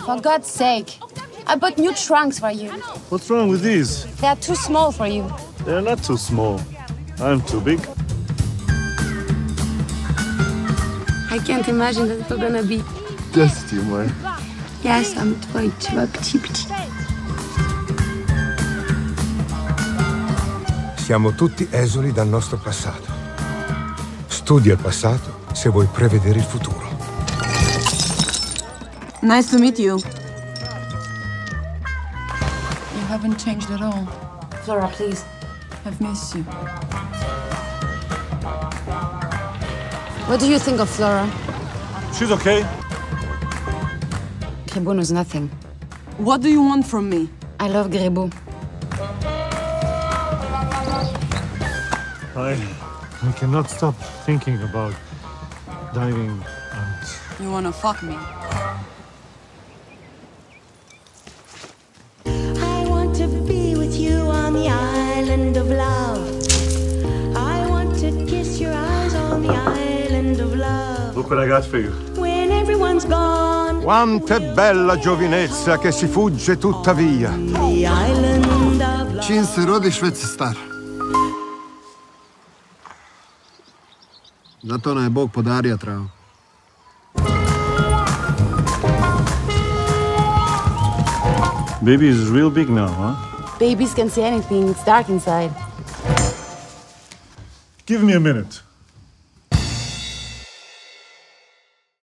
For God's sake. I bought new trunks for you. What's wrong with these? They are too small for you. They're not too small. I'm too big. I can't imagine that we're gonna be. Just you, man. Yes, I'm 22, a petit. Siamo tutti esuli dal nostro passato. Studia il passato se vuoi prevedere il futuro. Nice to meet you. You haven't changed at all. Flora, please. I've missed you. What do you think of Flora? She's okay. Gribaud knows nothing. What do you want from me? I love Gribaud. I cannot stop thinking about diving and... You wanna fuck me? I want to be with you on the island of love. I want to kiss your eyes on the island of love. Look what I got for you. When everyone's gone. Quanto è bella giovinezza che si fugge tuttavia. The island of love. 5 rodi Švedski star. Zato nam je Bog podario travu. Baby is real big now, huh? Babies can see anything. It's dark inside. Give me a minute.